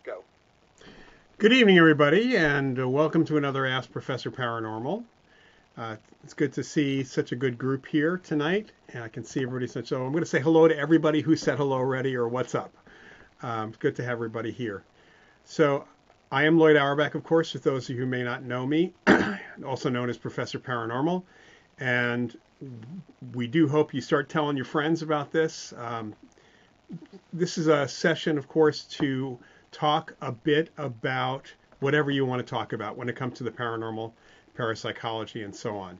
Go. Good evening, everybody, and welcome to another Ask Professor Paranormal. It's good to see such a good group here tonight, and I can see everybody. So I'm going to say hello to everybody who said hello already or what's up. It's good to have everybody here. So I am Lloyd Auerbach, of course, for those of you who may not know me, also known as Professor Paranormal, and we do hope you start telling your friends about this. This is a session, of course, to talk a bit about whatever you want to talk about when it comes to the paranormal, parapsychology, and so on.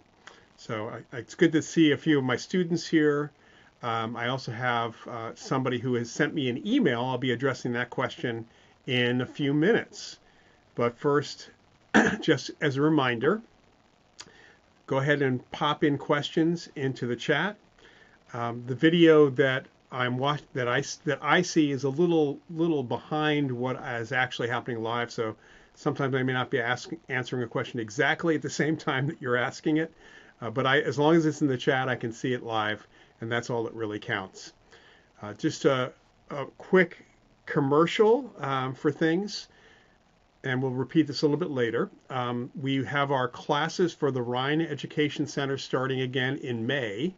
So it's good to see a few of my students here. I also have somebody who has sent me an email. I'll be addressing that question in a few minutes. But first, just as a reminder, go ahead and pop in questions into the chat. The video that I see is a little behind what is actually happening live, so sometimes I may not be answering a question exactly at the same time that you're asking it, but as long as it's in the chat, I can see it live, and that's all that really counts. Just a quick commercial for things, and we'll repeat this a little bit later. We have our classes for the Rhine Education Center starting again in May.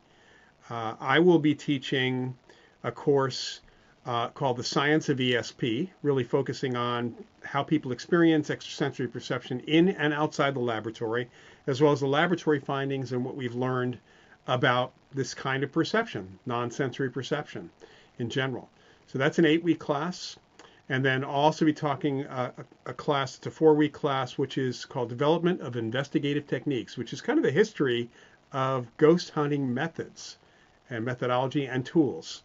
I will be teaching a course called The Science of ESP, really focusing on how people experience extrasensory perception in and outside the laboratory, as well as the laboratory findings and what we've learned about this kind of perception, non-sensory perception in general. So that's an 8-week class. And then I'll also be talking a class, it's a 4-week class, which is called Development of Investigative Techniques, which is kind of the history of ghost hunting methods and methodology and tools.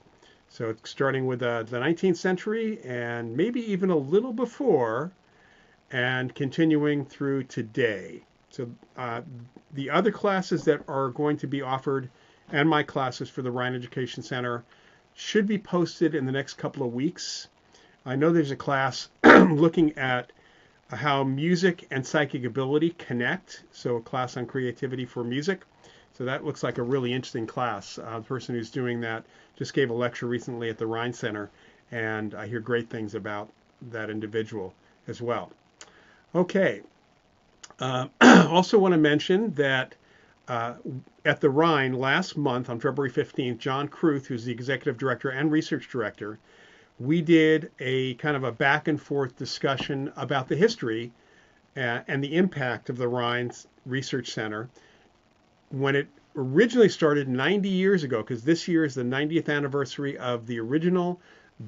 So it's starting with the 19th century and maybe even a little before and continuing through today. So the other classes that are going to be offered and my classes for the Rhine Education Center should be posted in the next couple of weeks. I know there's a class looking at how music and psychic ability connect, so a class on creativity for music. So that looks like a really interesting class. The person who's doing that just gave a lecture recently at the Rhine Center, and I hear great things about that individual as well. Okay. Also want to mention that at the Rhine last month on February 15th, John Kruth, who's the executive director and research director, we did a kind of a back and forth discussion about the history and the impact of the Rhine Research Center when it originally started 90 years ago, because this year is the 90th anniversary of the original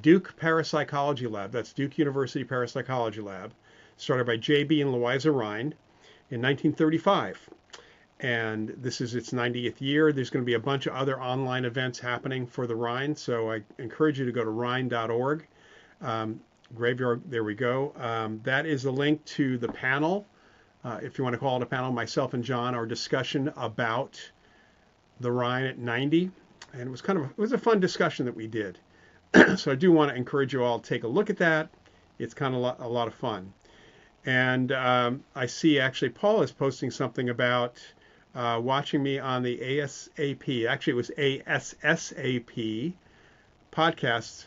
Duke Parapsychology Lab. That's Duke University Parapsychology Lab, started by J.B. and Louisa Rhine in 1935. And this is its 90th year. There's going to be a bunch of other online events happening for the Rhine, so I encourage you to go to rhine.org. Graveyard, there we go. That is a link to the panel. If you want to call it a panel, myself and John, our discussion about the Rhine at 90. And it was a fun discussion that we did. So I do want to encourage you all to take a look at that. It's kind of a lot of fun. And I see actually Paul is posting something about watching me on the ASAP. Actually, it was ASSAP podcast.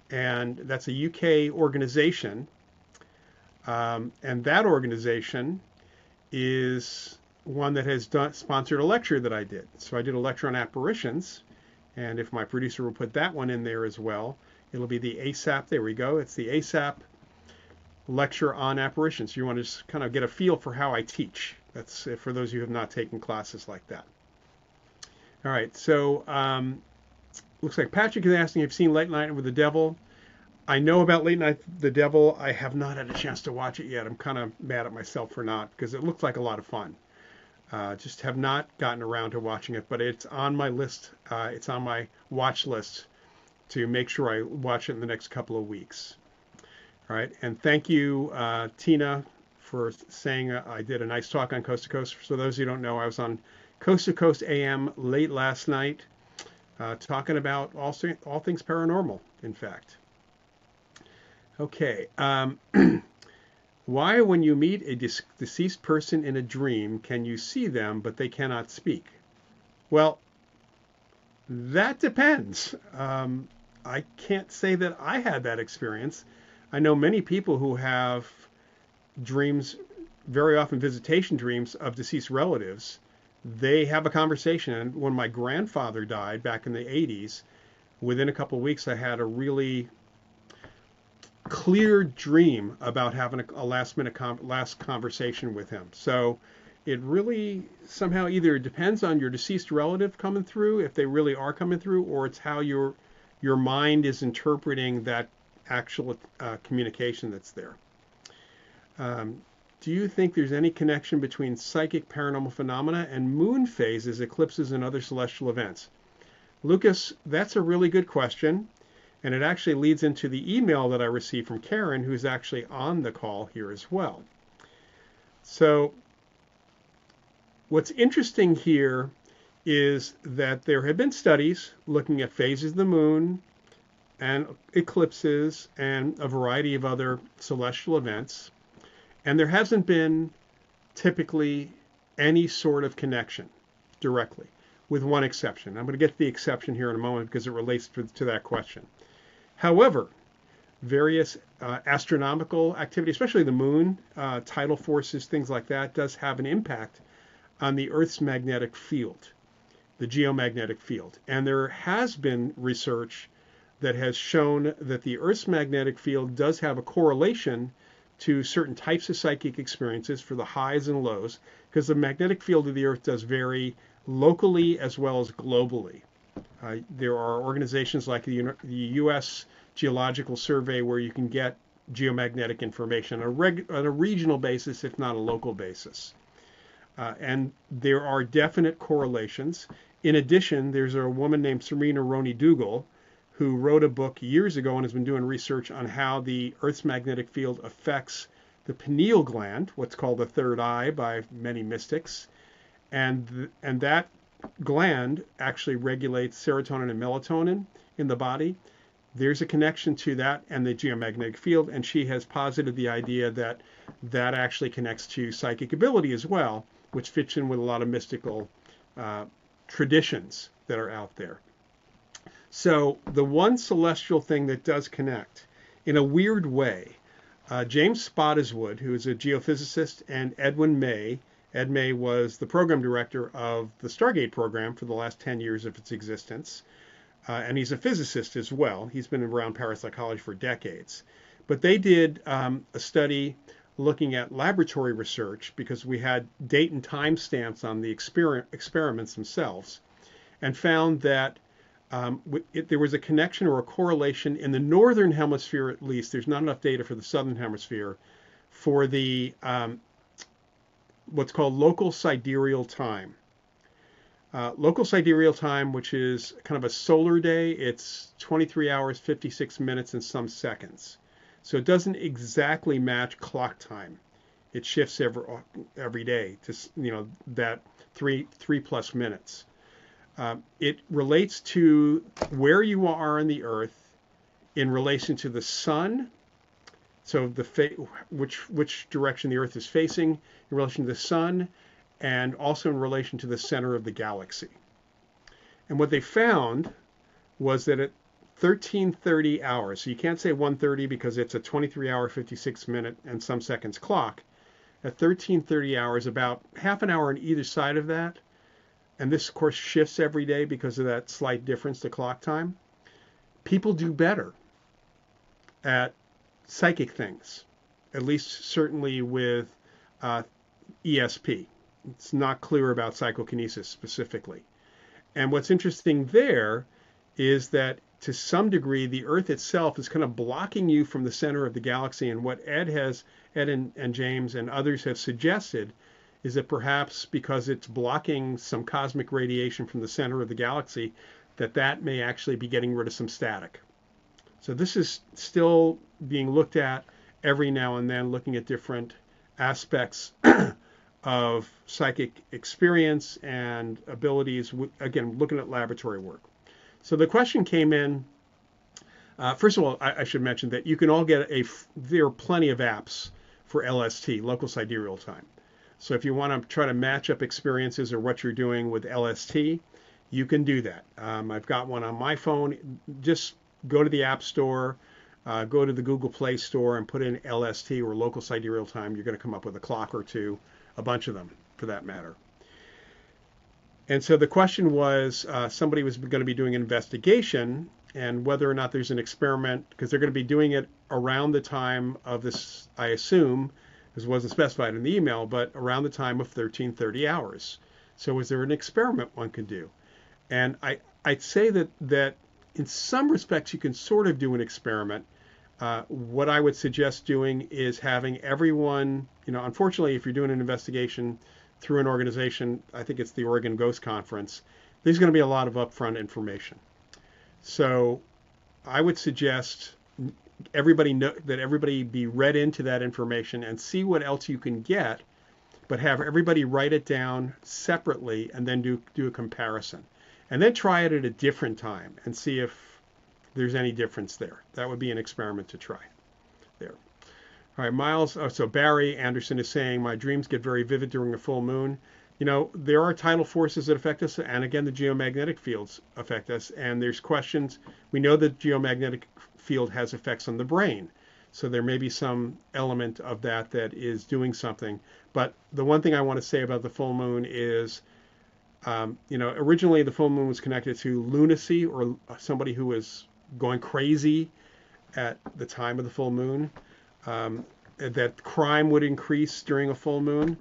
And that's a UK organization. And that organization is one that has sponsored a lecture that I did. So I did a lecture on apparitions, and if my producer will put that one in there as well, it'll be the ASAP. There we go. It's the ASAP lecture on apparitions. You want to just kind of get a feel for how I teach. That's for those of you who have not taken classes like that. All right. So looks like Patrick is asking if you've seen Late Night with the Devil. I know about Late Night with the Devil. I have not had a chance to watch it yet. I'm kind of mad at myself for not, because it looks like a lot of fun. Just have not gotten around to watching it, but it's on my list. It's on my watch list to make sure I watch it in the next couple of weeks. All right, and thank you, Tina, for saying I did a nice talk on Coast to Coast. For those who don't know, I was on Coast to Coast AM late last night, talking about all things paranormal, in fact. Okay. Why, when you meet a deceased person in a dream, can you see them, but they cannot speak? Well, that depends. I can't say that I had that experience. I know many people who have dreams, very often visitation dreams of deceased relatives. They have a conversation. And when my grandfather died back in the 80s, within a couple of weeks, I had a really clear dream about having a last conversation with him. So it really somehow either depends on your deceased relative coming through, if they really are coming through, or it's how your mind is interpreting that actual communication that's there. Do you think there's any connection between psychic paranormal phenomena and moon phases, eclipses, and other celestial events? Lucas, that's a really good question. And it actually leads into the email that I received from Karen, who's actually on the call here as well. So what's interesting here is that there have been studies looking at phases of the moon and eclipses and a variety of other celestial events, and there hasn't been typically any sort of connection directly, with one exception. I'm going to get to the exception here in a moment because it relates to that question. However, various astronomical activity, especially the moon, tidal forces, things like that, does have an impact on the Earth's magnetic field, the geomagnetic field. And there has been research that has shown that the Earth's magnetic field does have a correlation to certain types of psychic experiences for the highs and lows, because the magnetic field of the Earth does vary locally as well as globally. There are organizations like the U.S. Geological Survey where you can get geomagnetic information on a regional basis, if not a local basis. And there are definite correlations. In addition, there's a woman named Serena Roney Dougal who wrote a book years ago and has been doing research on how the Earth's magnetic field affects the pineal gland, what's called the third eye by many mystics. And that gland actually regulates serotonin and melatonin in the body. There's a connection to that and the geomagnetic field, and she has posited the idea that that actually connects to psychic ability as well, which fits in with a lot of mystical traditions that are out there. So the one celestial thing that does connect in a weird way, James Spottiswoode, who is a geophysicist, and Edwin May. Ed May was the program director of the Stargate program for the last 10 years of its existence. And he's a physicist as well. He's been around parapsychology for decades. But they did a study looking at laboratory research because we had date and time stamps on the experiments themselves, and found that there was a connection or a correlation in the northern hemisphere, at least. There's not enough data for the southern hemisphere for the what's called local sidereal time. Local sidereal time, which is kind of a solar day, it's 23 hours, 56 minutes, and some seconds. So it doesn't exactly match clock time. It shifts every day to that three plus minutes. It relates to where you are on the Earth in relation to the sun. So which direction the Earth is facing in relation to the sun, and also in relation to the center of the galaxy. And what they found was that at 1330 hours, so you can't say 1:30 because it's a 23-hour, 56-minute, and some seconds clock. At 1330 hours, about half an hour on either side of that, and this, of course, shifts every day because of that slight difference to clock time, people do better at psychic things, at least certainly with ESP. It's not clear about psychokinesis specifically. And what's interesting there is that to some degree, the Earth itself is kind of blocking you from the center of the galaxy. And what Ed and James and others have suggested is that perhaps because it's blocking some cosmic radiation from the center of the galaxy, that may actually be getting rid of some static. So this is still being looked at every now and then, looking at different aspects of psychic experience and abilities, again, looking at laboratory work. So the question came in, first of all, I should mention that you can all get there are plenty of apps for LST, local sidereal time. So if you want to try to match up experiences or what you're doing with LST, you can do that. I've got one on my phone. Just go to the App Store, go to the Google Play Store and put in LST or local sidereal time. You're going to come up with a clock or two, a bunch of them for that matter. And so the question was, somebody was going to be doing an investigation and whether or not there's an experiment, because they're going to be doing it around the time of this, I assume, this wasn't specified in the email, but around the time of 1330 hours. So is there an experiment one could do? And I'd say that in some respects you can sort of do an experiment. What I would suggest doing is having everyone, unfortunately, if you're doing an investigation through an organization, I think it's the Oregon Ghost Conference, there's going to be a lot of upfront information. So I would suggest everybody be read into that information and see what else you can get but have everybody write it down separately and then do a comparison. And then try it at a different time and see if there's any difference there. That would be an experiment to try there. All right, Miles. Oh, so Barry Anderson is saying, my dreams get very vivid during a full moon. You know, there are tidal forces that affect us, and again, the geomagnetic fields affect us, and there's questions. We know that geomagnetic field has effects on the brain, so there may be some element of that that is doing something. But the one thing I want to say about the full moon is, you know, originally the full moon was connected to lunacy, or somebody who was going crazy at the time of the full moon, that crime would increase during a full moon.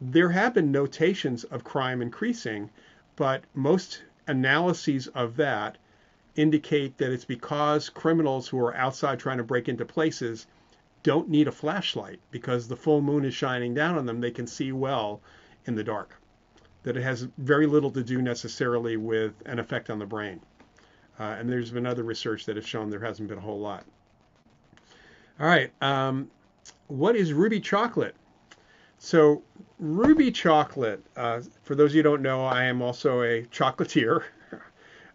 There have been notations of crime increasing, but most analyses of that indicate that it's because criminals who are outside trying to break into places don't need a flashlight because the full moon is shining down on them. They can see well in the dark. That it has very little to do necessarily with an effect on the brain. And there's been other research that has shown there hasn't been a whole lot. All right. What is ruby chocolate? So ruby chocolate, for those of you who don't know, I am also a chocolatier.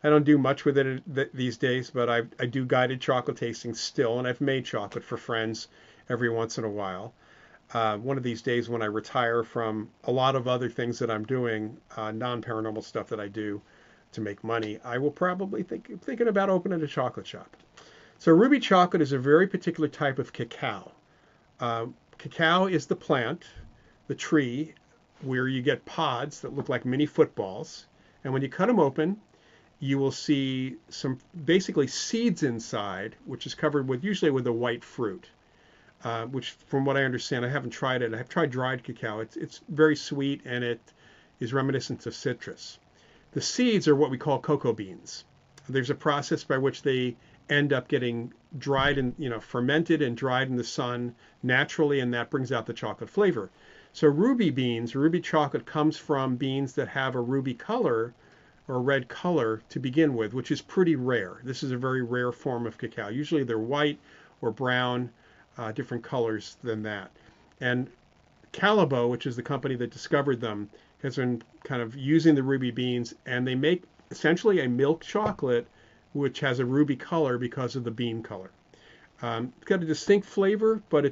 I don't do much with it these days, but I do guided chocolate tasting still, and I've made chocolate for friends every once in a while. One of these days when I retire from a lot of other things that I'm doing, non-paranormal stuff that I do to make money, I will probably thinking about opening a chocolate shop. So ruby chocolate is a very particular type of cacao. Cacao is the plant, the tree, where you get pods that look like mini footballs. And when you cut them open, you will see some basically seeds inside, which is covered with usually with a white fruit, which from what I understand, I haven't tried it. I've tried dried cacao. It's very sweet and it is reminiscent of citrus. The seeds are what we call cocoa beans. There's a process by which they end up getting dried and, you know, fermented and dried in the sun naturally, and that brings out the chocolate flavor. So ruby beans, ruby chocolate comes from beans that have a ruby color or red color to begin with, which is pretty rare. This is a very rare form of cacao. Usually they're white or brown, different colors than that. And Calabo, which is the company that discovered them, has been kind of using the ruby beans, and they make essentially a milk chocolate which has a ruby color because of the bean color. It's got a distinct flavor, but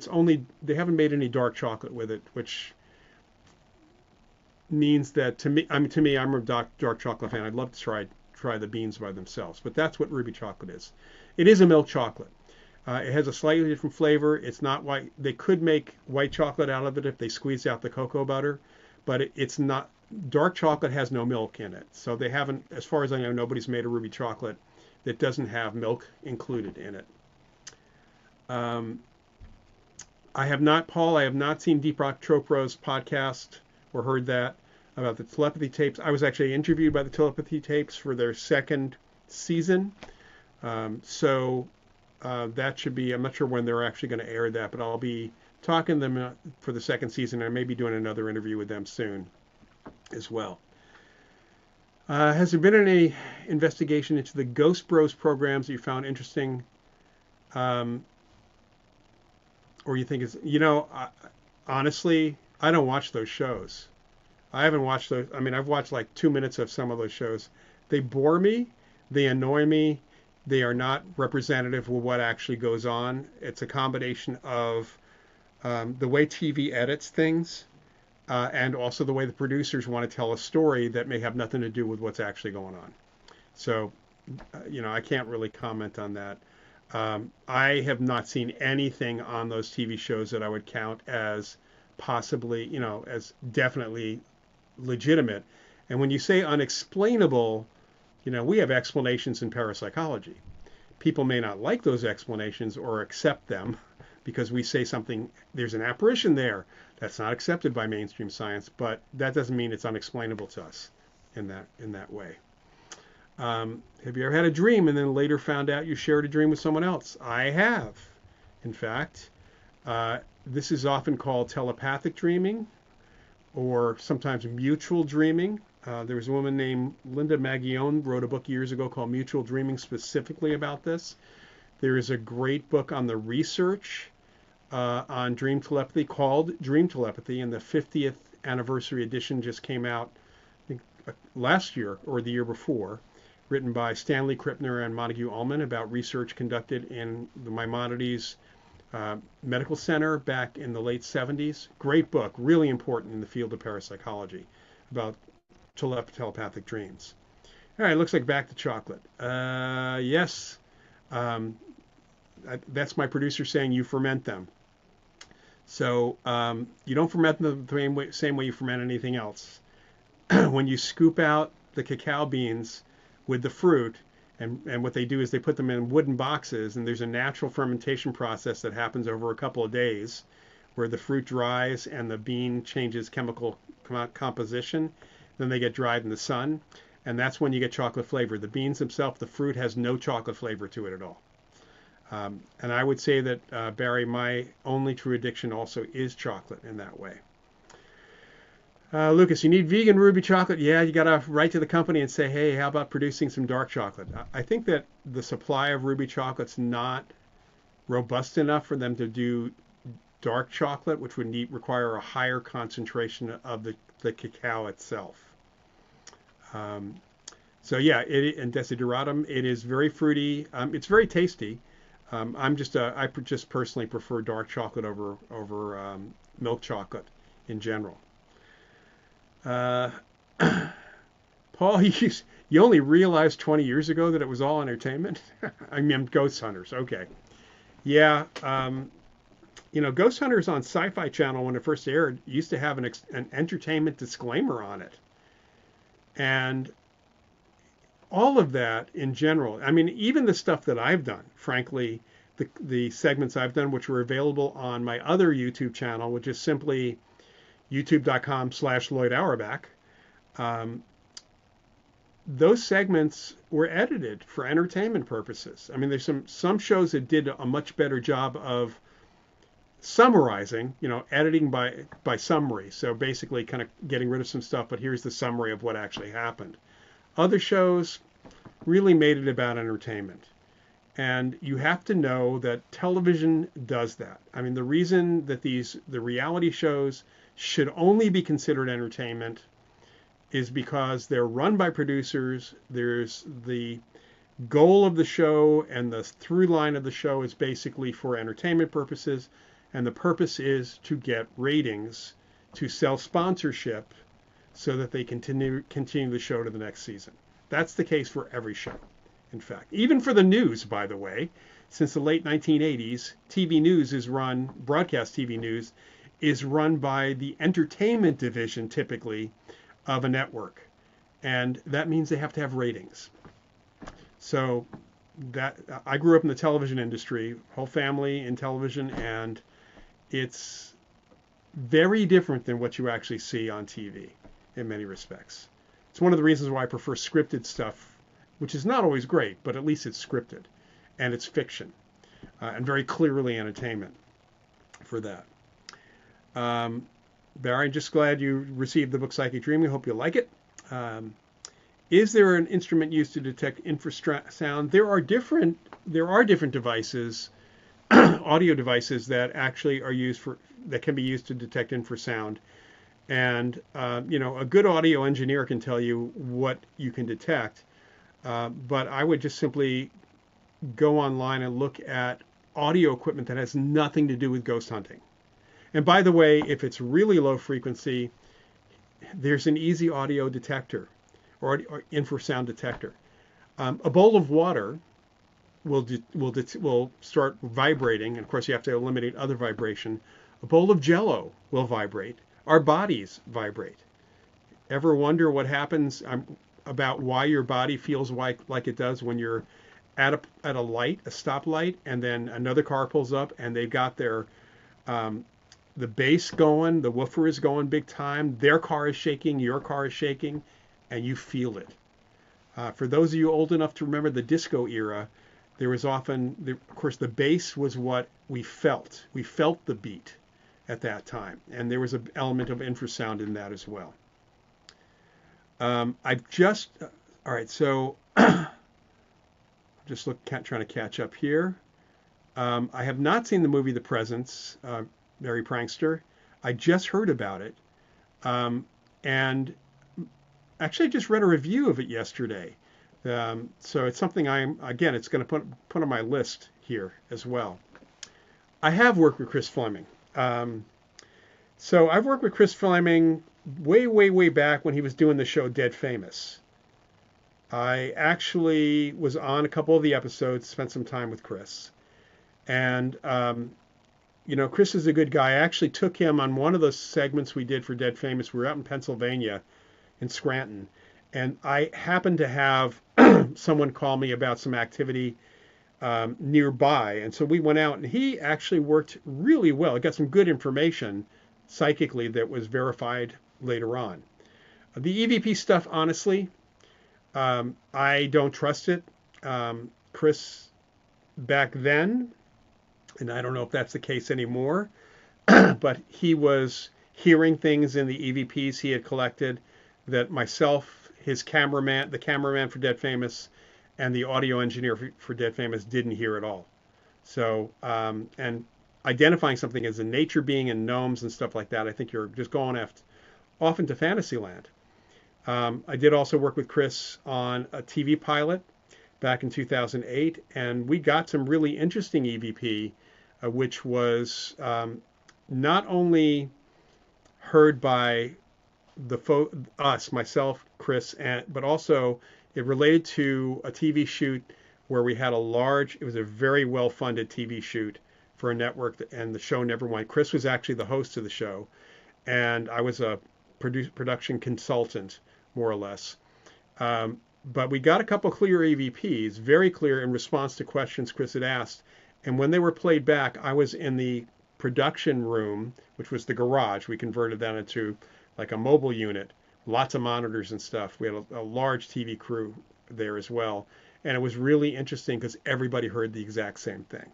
they haven't made any dark chocolate with it, which means that to me, I'm a dark chocolate fan. I'd love to try the beans by themselves, but that's what ruby chocolate is. It is a milk chocolate. It has a slightly different flavor. It's not white. They could make white chocolate out of it if they squeezed out the cocoa butter, but it's not. Dark chocolate has no milk in it, so they haven't, as far as I know, nobody's made a ruby chocolate that doesn't have milk included in it. I have not seen Deepak Chopra's podcast or heard that about the telepathy tapes. I was actually interviewed by the telepathy tapes for their second season. So that should be, I'm not sure when they're actually going to air that, but I'll be talking to them for the second season. And I may be doing another interview with them soon as well. Has there been any investigation into the Ghost Bros programs that you found interesting? Or you think it's, honestly, I don't watch those shows. I haven't watched those. I mean, I've watched like 2 minutes of some of those shows. They bore me. They annoy me. They are not representative of what actually goes on. It's a combination of the way TV edits things and also the way the producers want to tell a story that may have nothing to do with what's actually going on. So, I can't really comment on that. I have not seen anything on those TV shows that I would count as possibly, as definitely legitimate. And when you say unexplainable, we have explanations in parapsychology. People may not like those explanations or accept them because we say something, there's an apparition there. That's not accepted by mainstream science, but that doesn't mean it's unexplainable to us in that way. Have you ever had a dream and then later found out you shared a dream with someone else? I have. In fact, this is often called telepathic dreaming or sometimes mutual dreaming. There was a woman named Linda Maggione wrote a book years ago called Mutual Dreaming specifically about this. There is a great book on the research on dream telepathy called Dream Telepathy, and the 50th anniversary edition just came out, I think, last year or the year before, written by Stanley Krippner and Montague Ullman about research conducted in the Maimonides Medical Center back in the late 70s. Great book, really important in the field of parapsychology about telepathic dreams. All right, looks like back to chocolate. Yes, that's my producer saying you ferment them. So you don't ferment them the same way you ferment anything else. When you scoop out the cacao beans with the fruit, and what they do is they put them in wooden boxes, and there's a natural fermentation process that happens over a couple of days where the fruit dries and the bean changes chemical composition. Then they get dried in the sun, and that's when you get chocolate flavor. The beans themselves, the fruit has no chocolate flavor to it at all. And I would say that, Barry, my only true addiction also is chocolate in that way. Lucas, you need vegan ruby chocolate? Yeah, you got to write to the company and say, hey, how about producing some dark chocolate? I think that the supply of ruby chocolate's not robust enough for them to do dark chocolate, which would require a higher concentration of the cacao itself. So yeah, and desideratum, it is very fruity. It's very tasty. I just personally prefer dark chocolate over milk chocolate in general. Paul, you only realized 20 years ago that it was all entertainment? I mean, Ghost Hunters. Okay. Yeah. Ghost Hunters on Sci-Fi Channel, when it first aired, used to have an entertainment disclaimer on it. And all of that in general, I mean, even the stuff that I've done, frankly, the segments I've done, which were available on my other YouTube channel, which is simply youtube.com/Lloyd Auerbach, those segments were edited for entertainment purposes. I mean, there's some shows that did a much better job of summarizing, editing by summary. So basically kind of getting rid of some stuff, but here's the summary of what actually happened. Other shows really made it about entertainment. And you have to know that television does that. I mean, the reason that the reality shows should only be considered entertainment is because they're run by producers. There's the goal of the show, and the through line of the show is basically for entertainment purposes. And the purpose is to get ratings, to sell sponsorship so that they continue the show to the next season. That's the case for every show. In fact, even for the news, by the way, since the late 1980s, broadcast TV news is run by the entertainment division, typically, of a network. And that means they have to have ratings. So I grew up in the television industry, whole family in television, and it's very different than what you actually see on TV in many respects. It's one of the reasons why I prefer scripted stuff, which is not always great, but at least it's scripted and it's fiction, and very clearly entertainment for that. Barry, I'm just glad you received the book Psychic Dreaming. I hope you like it. Is there an instrument used to detect infrasound? There are different devices, audio devices that actually are that can be used to detect infrasound. And a good audio engineer can tell you what you can detect. But I would just simply go online and look at audio equipment that has nothing to do with ghost hunting. And by the way, if it's really low frequency, there's an easy audio detector or infrasound detector. A bowl of water will start vibrating. And of course, you have to eliminate other vibration. A bowl of Jell-O will vibrate. Our bodies vibrate. Ever wonder what happens about why your body feels like it does when you're at a light, a stoplight, and then another car pulls up and they've got their the bass going, the woofer is going big time, their car is shaking, your car is shaking, and you feel it. For those of you old enough to remember the disco era, there was often, of course, the bass was what we felt. We felt the beat at that time, and there was an element of infrasound in that as well. All right, so just trying to catch up here. I have not seen the movie The Presence, Merry Prankster. I just heard about it. And actually, I just read a review of it yesterday. So it's something it's going to put on my list here as well. I have worked with Chris Fleming. So I've worked with Chris Fleming way, way, way back when he was doing the show Dead Famous. I actually was on a couple of the episodes, spent some time with Chris. And, Chris is a good guy. I actually took him on one of the segments we did for Dead Famous. We were out in Pennsylvania, in Scranton. And I happened to have someone call me about some activity nearby. And so we went out, and he actually worked really well. He got some good information psychically that was verified later on. The EVP stuff, honestly, I don't trust it. Chris, back then, and I don't know if that's the case anymore, but he was hearing things in the EVPs he had collected that myself, his cameraman, the cameraman for Dead Famous, and the audio engineer for Dead Famous didn't hear at all. So, and identifying something as a nature being and gnomes and stuff like that, I think you're just going off into fantasy land. I did also work with Chris on a TV pilot back in 2008, and we got some really interesting EVP, which was not only heard by myself, Chris, but also it related to a TV shoot where we had it was a very well-funded TV shoot for a network, and the show never went. Chris was actually the host of the show, and I was a production consultant, more or less. But we got a couple clear EVPs, very clear in response to questions Chris had asked. And when they were played back, I was in the production room, which was the garage. We converted that into like a mobile unit, lots of monitors and stuff. We had a large TV crew there as well. And it was really interesting because everybody heard the exact same thing.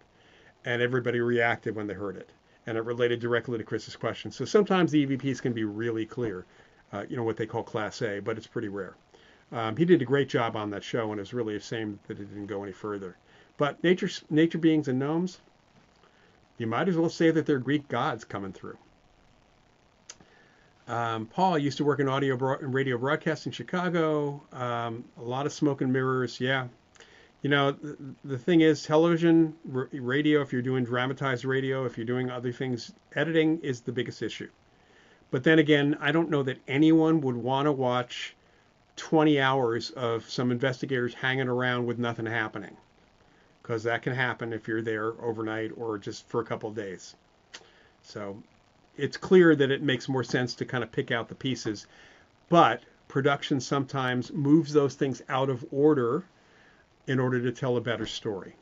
And everybody reacted when they heard it. And it related directly to Chris's question. So sometimes the EVPs can be really clear, what they call Class A, but it's pretty rare. He did a great job on that show, and it's really a shame that it didn't go any further. But nature beings and gnomes, you might as well say that they're Greek gods coming through. Paul, I used to work in audio and radio broadcast in Chicago. A lot of smoke and mirrors. Yeah. The thing is, television, radio, if you're doing dramatized radio, if you're doing other things, editing is the biggest issue. But then again, I don't know that anyone would want to watch 20 hours of some investigators hanging around with nothing happening, because that can happen if you're there overnight or just for a couple of days. So it's clear that it makes more sense to kind of pick out the pieces, but production sometimes moves those things out of order in order to tell a better story.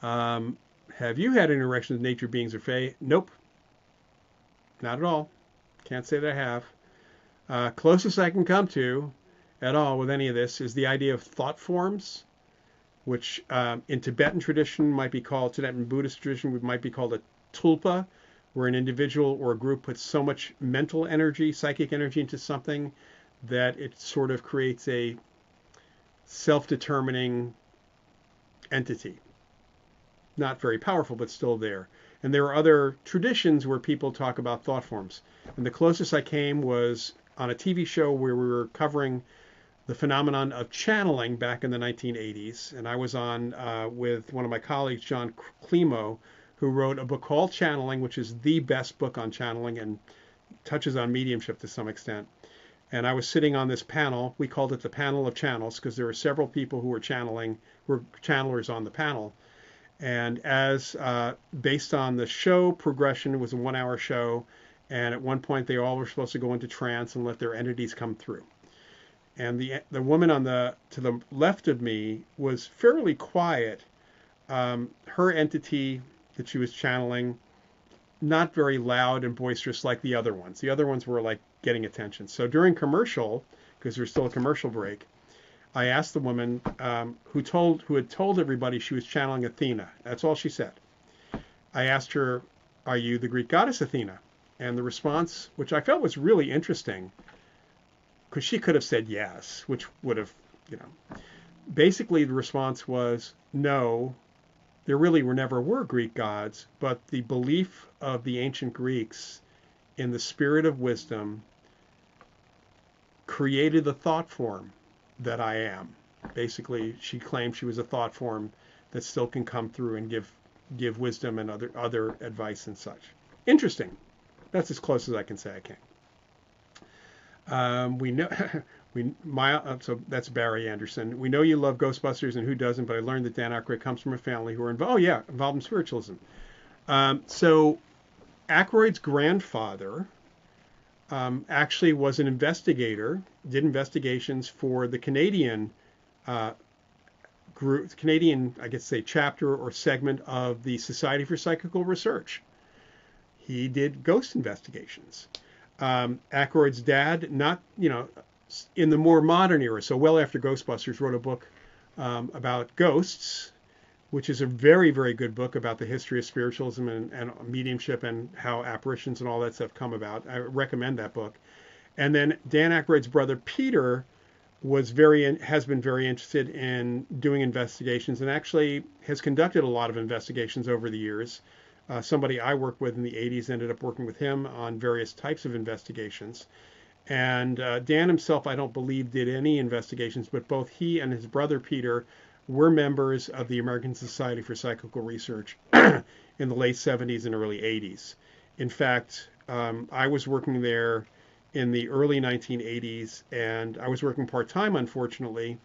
Have you had interactions with nature beings or fae? Nope. Not at all. Can't say that I have. Closest I can come to at all with any of this is the idea of thought forms, which in Tibetan tradition might be called, Tibetan Buddhist tradition might be called a tulpa, where an individual or a group puts so much mental energy, psychic energy into something that it sort of creates a self-determining entity. Not very powerful, but still there. And there are other traditions where people talk about thought forms. And the closest I came was on a TV show where we were covering the phenomenon of channeling back in the 1980s. And I was on with one of my colleagues, John Klimo, who wrote a book called Channeling, which is the best book on channeling and touches on mediumship to some extent. And I was sitting on this panel. We called it the panel of channels because there were several people who were channelers on the panel. And as based on the show progression, it was a 1-hour show. And at one point, they all were supposed to go into trance and let their entities come through. And the woman to the left of me was fairly quiet. Her entity that she was channeling, not very loud and boisterous like the other ones. The other ones were like getting attention. So during commercial, because there's still a commercial break, I asked the woman who had told everybody she was channeling Athena. That's all she said. I asked her, "Are you the Greek goddess Athena?" And the response, which I felt was really interesting, because she could have said yes, which would have, basically the response was, "No, there really never were Greek gods, but the belief of the ancient Greeks in the spirit of wisdom created the thought form that I am. Basically, she claimed she was a thought form that still can come through and give wisdom and other advice and such. Interesting. That's as close as I can say I can. We know so that's Barry Anderson. We know you love Ghostbusters, and who doesn't? But I learned that Dan Aykroyd comes from a family who are involved. Oh yeah, involved in spiritualism. So Aykroyd's grandfather actually was an investigator, did investigations for the Canadian group, Canadian, I guess say chapter or segment of the Society for Psychical Research. He did ghost investigations. Aykroyd's dad, not, in the more modern era, so well after Ghostbusters, wrote a book about ghosts, which is a very, very good book about the history of spiritualism and mediumship and how apparitions and all that stuff come about. I recommend that book. And then Dan Aykroyd's brother Peter has been very interested in doing investigations and actually has conducted a lot of investigations over the years. Somebody I worked with in the 80s ended up working with him on various types of investigations. And Dan himself, I don't believe, did any investigations, but both he and his brother Peter were members of the American Society for Psychical Research in the late 70s and early 80s. In fact, I was working there in the early 1980s, and I was working part-time, unfortunately.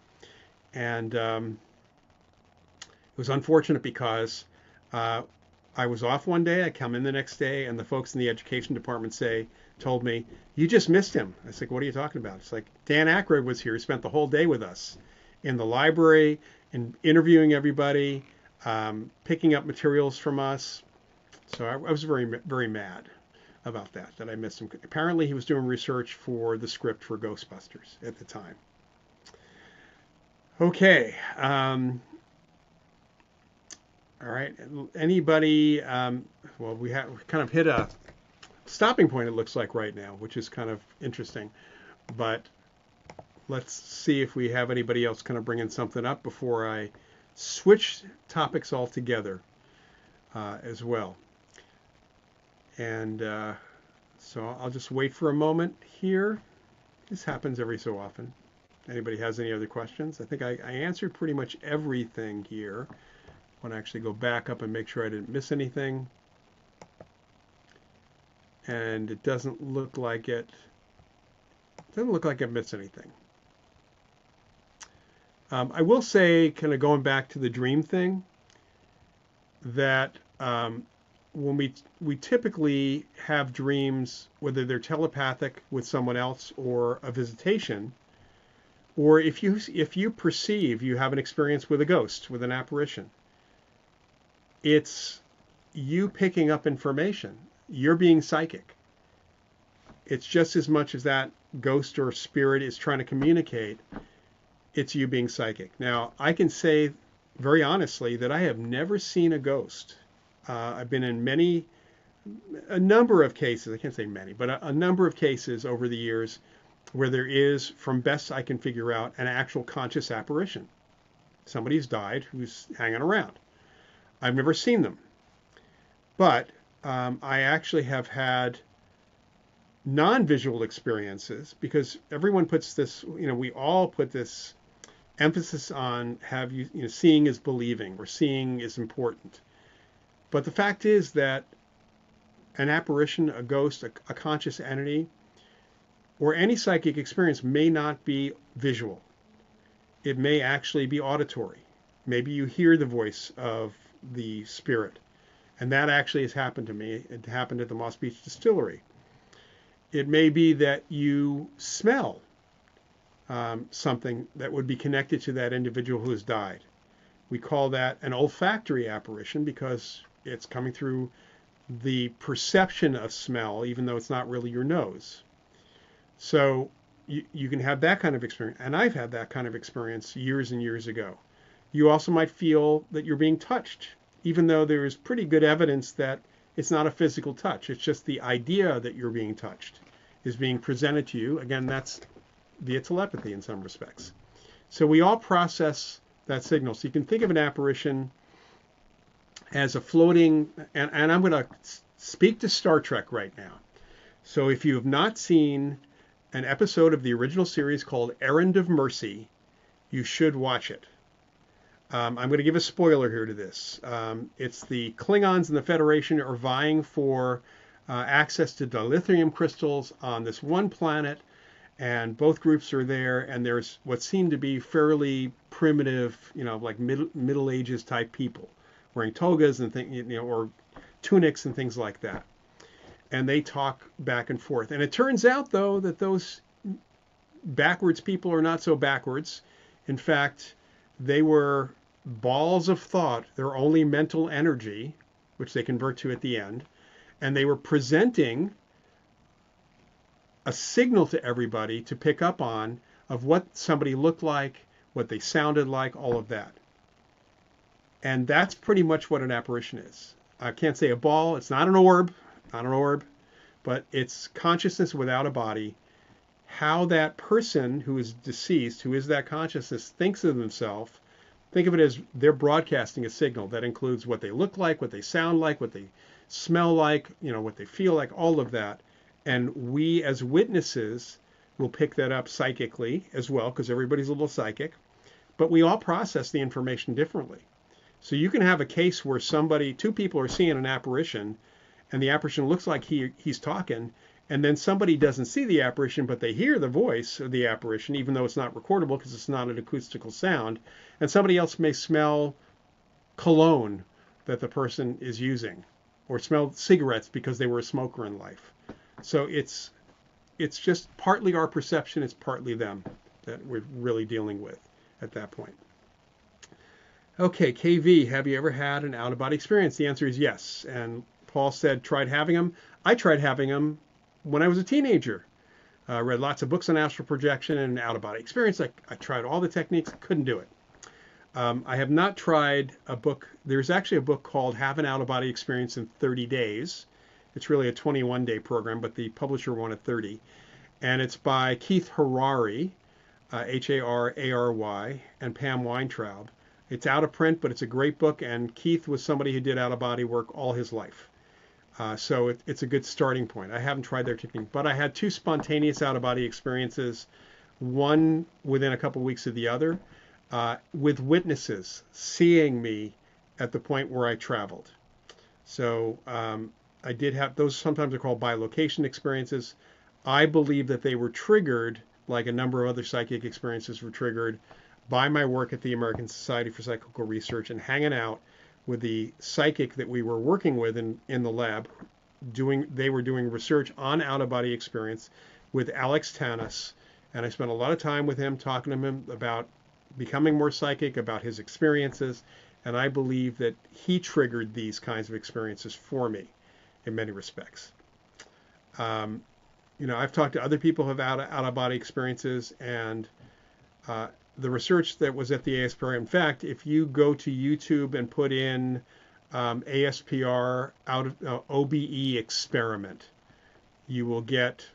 And it was unfortunate because I was off one day, I come in the next day, and the folks in the education department told me, you just missed him. I said, what are you talking about? It's like, Dan Aykroyd was here. He spent the whole day with us in the library and interviewing everybody, picking up materials from us. So I was very, very mad about that I missed him. Apparently he was doing research for the script for Ghostbusters at the time. Okay. All right. Anybody? Well, we kind of hit a stopping point, it looks like right now, which is kind of interesting. But let's see if we have anybody else kind of bringing something up before I switch topics altogether as well. And so I'll just wait for a moment here. This happens every so often. Anybody has any other questions? I think I answered pretty much everything here. I want to actually go back up and make sure I didn't miss anything. And it doesn't look like I missed anything. I will say, kind of going back to the dream thing, that when we typically have dreams, whether they're telepathic with someone else or a visitation, or if you perceive you have an experience with a ghost, with an apparition, it's you picking up information. You're being psychic. It's just as much as that ghost or spirit is trying to communicate, it's you being psychic. Now, I can say very honestly that I have never seen a ghost. I've been in a number of cases, I can't say many, but a number of cases over the years where there is, from best I can figure out, an actual conscious apparition. Somebody's died who's hanging around. I've never seen them. But I actually have had non-visual experiences, because everyone puts this, we all put this emphasis on seeing is believing, or seeing is important. But the fact is that an apparition, a ghost, a conscious entity, or any psychic experience may not be visual. It may actually be auditory. Maybe you hear the voice of the spirit. And that actually has happened to me. It happened at the Moss Beach Distillery. It may be that you smell something that would be connected to that individual who has died. We call that an olfactory apparition because it's coming through the perception of smell, even though it's not really your nose. So you can have that kind of experience. And I've had that kind of experience years and years ago. You also might feel that you're being touched, even though there is pretty good evidence that it's not a physical touch. It's just the idea that you're being touched is being presented to you. Again, that's via telepathy in some respects. So we all process that signal. So you can think of an apparition as a floating, and I'm going to speak to Star Trek right now. So if you have not seen an episode of the original series called Errand of Mercy, you should watch it. I'm going to give a spoiler here to this. It's the Klingons and the Federation are vying for access to dilithium crystals on this one planet, and both groups are there, and there's what seem to be fairly primitive, like Middle Ages type people wearing togas and or tunics and things like that. And they talk back and forth. And it turns out, though, that those backwards people are not so backwards. In fact, they were balls of thought. They're only mental energy, which they convert to at the end. And they were presenting a signal to everybody to pick up on of what somebody looked like, what they sounded like, all of that. And that's pretty much what an apparition is. I can't say a ball. It's not an orb, but it's consciousness without a body. How that person who is deceased, who is that consciousness, thinks of themselves, think of it as they're broadcasting a signal that includes what they look like, what they sound like, what they smell like, what they feel like, all of that. And we as witnesses will pick that up psychically as well, because everybody's a little psychic, but we all process the information differently. So you can have a case where two people are seeing an apparition, and the apparition looks like he's talking, and then somebody doesn't see the apparition, but they hear the voice of the apparition, even though it's not recordable because it's not an acoustical sound, and somebody else may smell cologne that the person is using, or smell cigarettes because they were a smoker in life. So it's just partly our perception, it's partly them that we're really dealing with at that point. Okay, KV, have you ever had an out-of-body experience? The answer is yes. And Paul said, tried having them. I tried having them when I was a teenager. I read lots of books on astral projection and out-of-body experience. I tried all the techniques, couldn't do it. I have not tried a book. There's actually a book called Have an Out-of-Body Experience in 30 Days. It's really a 21-day program, but the publisher wanted 30. And it's by Keith Harary, Harary, and Pam Weintraub. It's out of print, but it's a great book, and Keith was somebody who did out-of-body work all his life. So it's a good starting point. I haven't tried their technique, but I had 2 spontaneous out-of-body experiences, one within a couple weeks of the other, with witnesses seeing me at the point where I traveled. So I did have, those sometimes are called bilocation experiences. I believe that they were triggered, like a number of other psychic experiences were triggered, by my work at the American Society for Psychical Research and hanging out with the psychic that we were working with in the lab. They were doing research on out-of-body experience with Alex Tanis, and I spent a lot of time with him, talking to him about becoming more psychic, about his experiences, and I believe that he triggered these kinds of experiences for me in many respects. I've talked to other people who have out-of-body experiences, and the research that was at the ASPR, in fact, if you go to YouTube and put in ASPR OBE experiment, you will get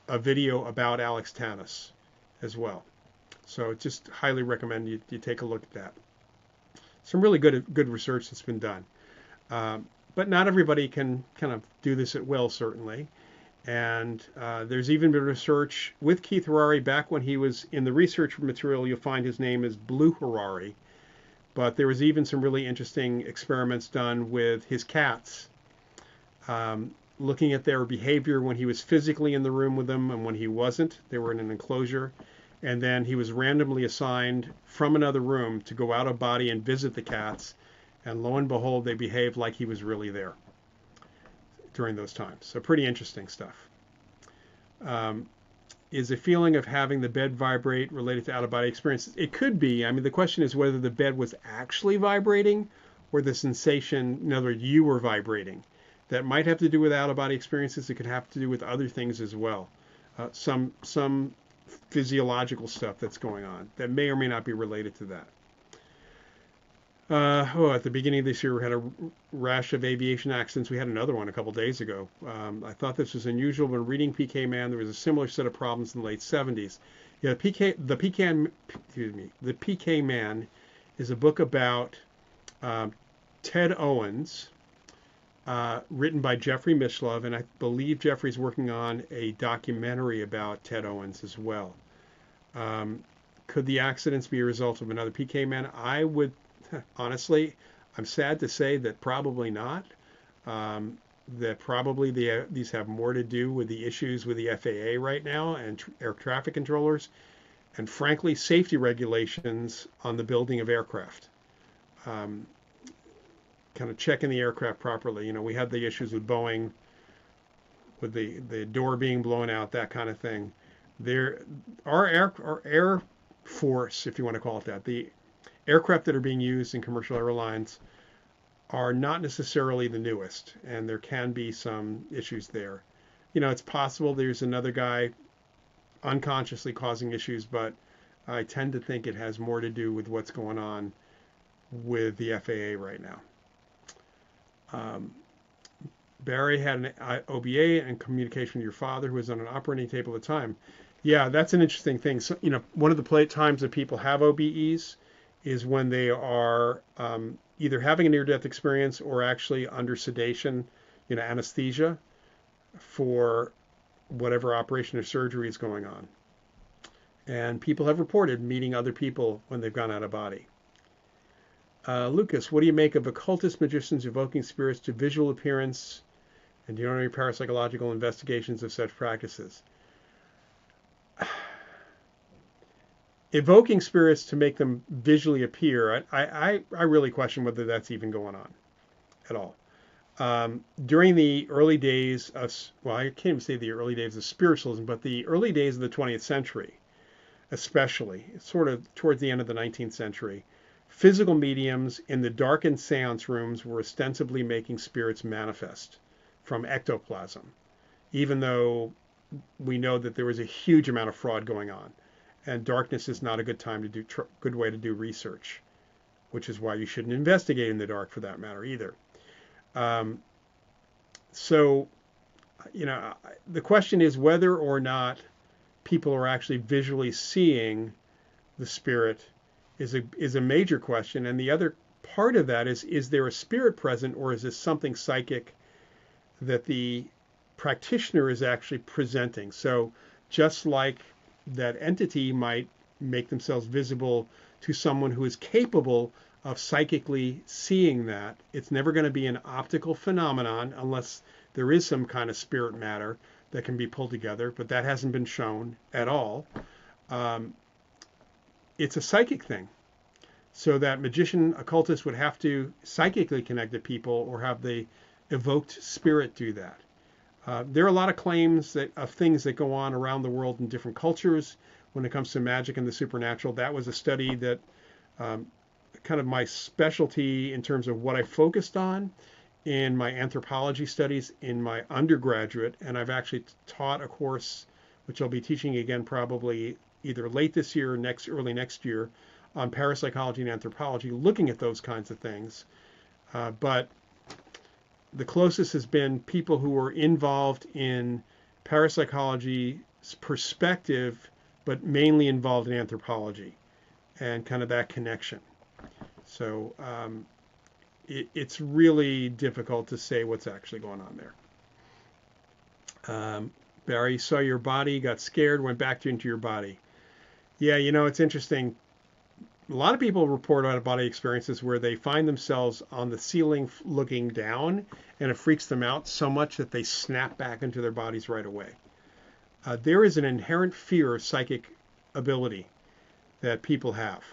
a video about Alex Tanis as well. So just highly recommend you take a look at that. Some really good research that's been done. But not everybody can kind of do this at will, certainly. And there's even been research with Keith Harary back when he was in the research material. You'll find his name is Blue Harary. But there was even some really interesting experiments done with his cats, looking at their behavior when he was physically in the room with them and when he wasn't. They were in an enclosure. And then he was randomly assigned from another room to go out of body and visit the cats. And lo and behold, they behaved like he was really there during those times. So pretty interesting stuff. Is a feeling of having the bed vibrate related to out-of-body experiences? It could be. I mean, the question is whether the bed was actually vibrating or the sensation, in other words, you were vibrating. That might have to do with out-of-body experiences. It could have to do with other things as well. Some physiological stuff that's going on that may or may not be related to that. At the beginning of this year, we had a rash of aviation accidents. We had another one a couple days ago. I thought this was unusual. When reading PK Man, there was a similar set of problems in the late 70s. Yeah, the PK Man is a book about Ted Owens, written by Jeffrey Mishlove, and I believe Jeffrey's working on a documentary about Ted Owens as well. Could the accidents be a result of another PK man? I would, honestly, I'm sad to say that probably not. That probably these have more to do with the issues with the FAA right now and air traffic controllers, and frankly, safety regulations on the building of aircraft. Kind of checking the aircraft properly. You know, we had the issues with Boeing, with the door being blown out, that kind of thing. Our air force, if you want to call it that, the aircraft that are being used in commercial airlines are not necessarily the newest, and there can be some issues there. You know, it's possible there's another guy unconsciously causing issues, but I tend to think it has more to do with what's going on with the FAA right now. Barry had an OBA and communication with your father, who was on an operating table at the time. Yeah, that's an interesting thing. So, you know, one of the times that people have OBEs is when they are either having a near-death experience or actually under sedation, you know, anesthesia for whatever operation or surgery is going on. And people have reported meeting other people when they've gone out of body. Lucas, what do you make of occultist magicians evoking spirits to visual appearance? And do you know any parapsychological investigations of such practices? Evoking spirits to make them visually appear, I really question whether that's even going on at all. During the early days of, well, I can't even say the early days of spiritualism, but the early days of the 20th century, especially, sort of towards the end of the 19th century, physical mediums in the darkened seance rooms were ostensibly making spirits manifest from ectoplasm, even though we know that there was a huge amount of fraud going on. And darkness is not a good time to do good way to do research, which is why you shouldn't investigate in the dark for that matter either. So, you know, the question is whether or not people are actually visually seeing the spirit is a major question. And the other part of that is there a spirit present, or is this something psychic that the practitioner is actually presenting? So just like that entity might make themselves visible to someone who is capable of psychically seeing that, it's never going to be an optical phenomenon unless there is some kind of spirit matter that can be pulled together, but that hasn't been shown at all. It's a psychic thing. So that magician occultist would have to psychically connect to people or have the evoked spirit do that. There are a lot of claims of things that go on around the world in different cultures when it comes to magic and the supernatural. That was a study that kind of my specialty in terms of what I focused on in my anthropology studies in my undergraduate. And I've actually taught a course, which I'll be teaching again probably either late this year or early next year, on parapsychology and anthropology, looking at those kinds of things. But the closest has been people who were involved in parapsychology's perspective, but mainly involved in anthropology and kind of that connection. So it's really difficult to say what's actually going on there. Barry, saw your body, got scared, went back into your body. Yeah, you know, it's interesting. A lot of people report out-of-body experiences where they find themselves on the ceiling looking down, and it freaks them out so much that they snap back into their bodies right away. There is an inherent fear of psychic ability that people have.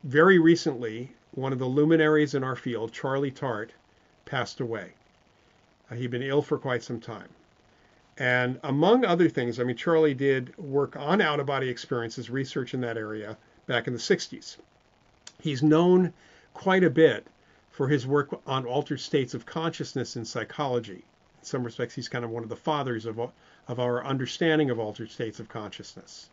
Very recently, one of the luminaries in our field, Charlie Tart, passed away. He'd been ill for quite some time. And among other things, I mean, Charlie did work on out-of-body experiences, research in that area back in the 60s. He's known quite a bit for his work on altered states of consciousness in psychology. In some respects, he's kind of one of the fathers of our understanding of altered states of consciousness.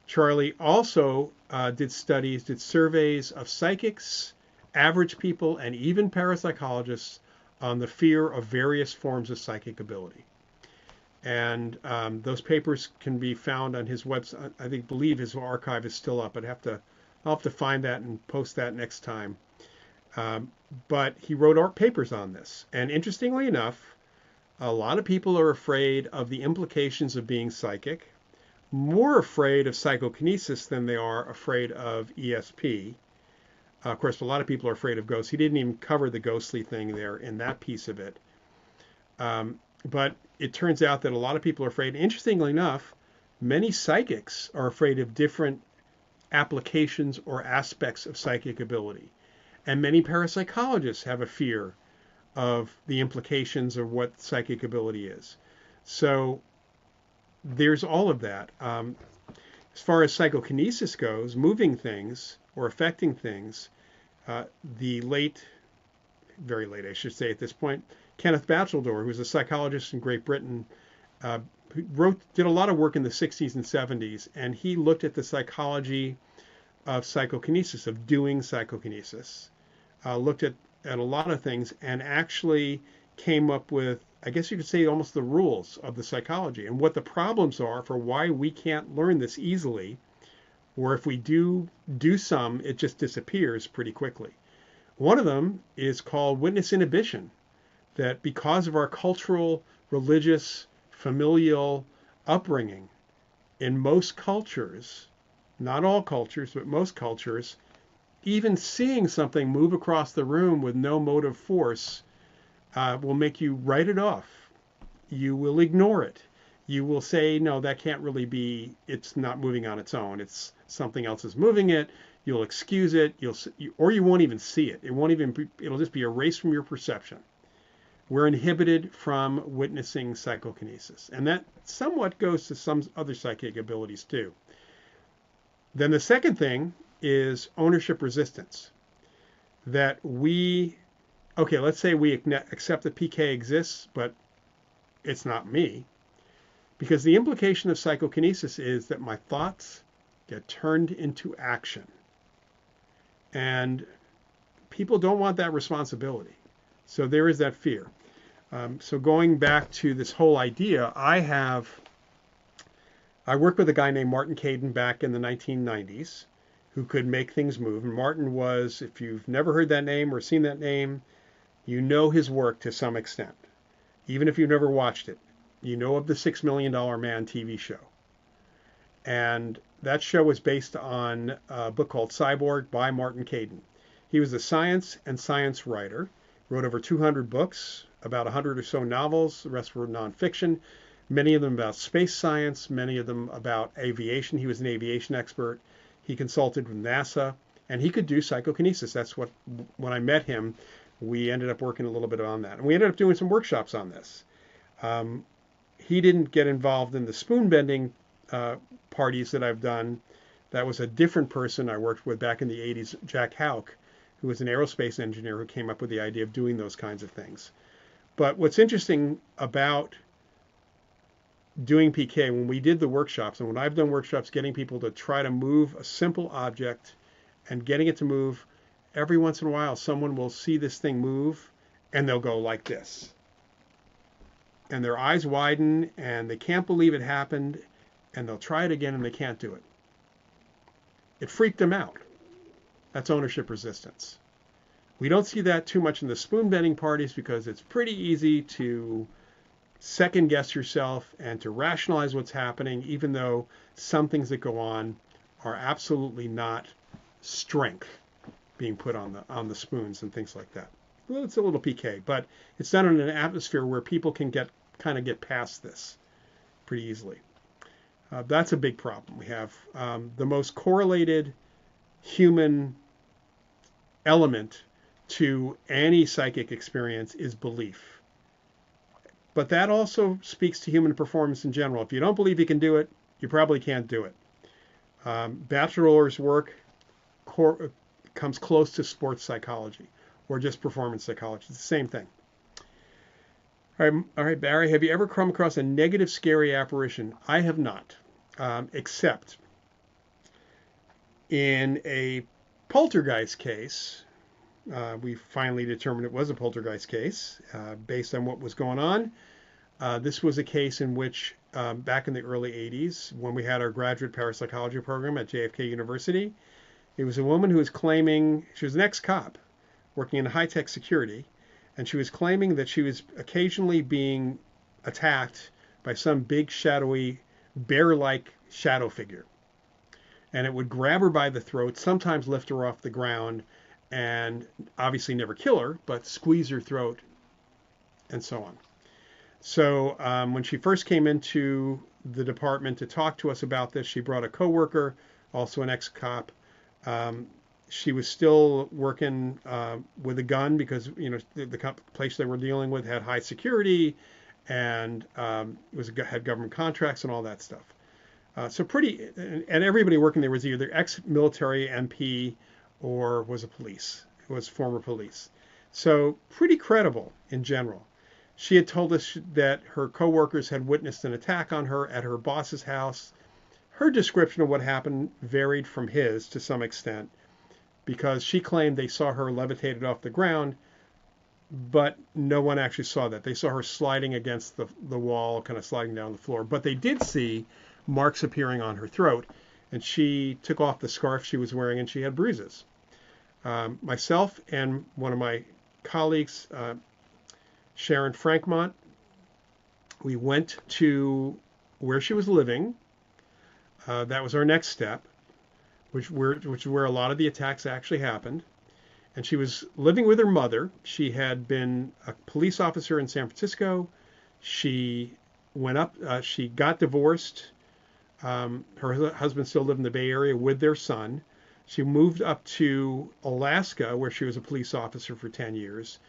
Charlie also did surveys of psychics, average people, and even parapsychologists on the fear of various forms of psychic ability. And those papers can be found on his website. I believe his archive is still up. I'll have to find that and post that next time. Um, but he wrote art papers on this. And interestingly enough, a lot of people are afraid of the implications of being psychic, more afraid of psychokinesis than they are afraid of ESP. Of course, a lot of people are afraid of ghosts. He didn't even cover the ghostly thing there in that piece of it. But it turns out that a lot of people are afraid. Interestingly enough, many psychics are afraid of different applications or aspects of psychic ability. And many parapsychologists have a fear of the implications of what psychic ability is. So there's all of that. As far as psychokinesis goes, moving things or affecting things, the late, very late, I should say at this point, Kenneth Batchelor, who was a psychologist in Great Britain, did a lot of work in the 60s and 70s, and he looked at the psychology of psychokinesis, of doing psychokinesis, looked at a lot of things, and actually came up with, I guess you could say, almost the rules of the psychology and what the problems are for why we can't learn this easily, or if we do some, it just disappears pretty quickly. One of them is called witness inhibition, that because of our cultural, religious, familial upbringing, in most cultures, not all cultures, but most cultures, even seeing something move across the room with no motive force will make you write it off. You will ignore it. You will say, no, that can't really be, it's not moving on its own. It's something else is moving it. You'll excuse it. Or you won't even see it. It'll just be erased from your perception. We're inhibited from witnessing psychokinesis. And that somewhat goes to some other psychic abilities too. Then the second thing is ownership resistance. That let's say we accept that PK exists, but it's not me. Because the implication of psychokinesis is that my thoughts get turned into action. And people don't want that responsibility. So there is that fear. So going back to this whole idea, I worked with a guy named Martin Caden back in the 1990s who could make things move. And Martin was, if you've never heard that name or seen that name, you know his work to some extent. Even if you've never watched it, you know of the $6 Million Man TV show. And that show was based on a book called Cyborg by Martin Caden. He was a science writer, wrote over 200 books, about 100 or so novels. The rest were nonfiction, many of them about space science, many of them about aviation. He was an aviation expert. He consulted with NASA, and he could do psychokinesis. That's what, when I met him, we ended up working a little bit on that. And we ended up doing some workshops on this. He didn't get involved in the spoon bending parties that I've done. That was a different person I worked with back in the 80s, Jack Houck, who was an aerospace engineer who came up with the idea of doing those kinds of things. But what's interesting about doing PK, when we did the workshops, and when I've done workshops getting people to try to move a simple object and getting it to move, every once in a while someone will see this thing move and they'll go like this. And their eyes widen and they can't believe it happened, and they'll try it again and they can't do it. It freaked them out. That's ownership resistance. We don't see that too much in the spoon bending parties because it's pretty easy to second guess yourself and to rationalize what's happening, even though some things that go on are absolutely not strength being put on the spoons and things like that. Well, it's a little PK, but it's done in an atmosphere where people can get past this pretty easily. That's a big problem. We have the most correlated human element to any psychic experience is belief. But that also speaks to human performance in general. If you don't believe you can do it, you probably can't do it. Batchelor's work comes close to sports psychology or just performance psychology. It's the same thing. All right, Barry, have you ever come across a negative, scary apparition? I have not, except in a poltergeist case. We finally determined it was a poltergeist case based on what was going on. This was a case in which back in the early 80s, when we had our graduate parapsychology program at JFK University, it was a woman who was claiming, she was an ex-cop, working in high-tech security, and she was claiming that she was occasionally being attacked by some big, shadowy, bear-like shadow figure. And it would grab her by the throat, sometimes lift her off the ground, and obviously never kill her, but squeeze her throat, and so on. So when she first came into the department to talk to us about this, she brought a coworker, also an ex-cop. She was still working with a gun because the place they were dealing with had high security and had government contracts and all that stuff. So pretty, and everybody working there was either ex-military MP or was former police. So pretty credible in general. She had told us that her coworkers had witnessed an attack on her at her boss's house. Her description of what happened varied from his to some extent because she claimed they saw her levitated off the ground, but no one actually saw that. They saw her sliding against the wall, kind of sliding down the floor. But they did see marks appearing on her throat, and she took off the scarf she was wearing, and she had bruises. Myself and one of my colleagues, Sharon Frankmont, we went to where she was living. That was our next step, which is where a lot of the attacks actually happened. And she was living with her mother. She had been a police officer in San Francisco. She went up, she got divorced. Her husband still lived in the Bay Area with their son. She moved up to Alaska, where she was a police officer for 10 years.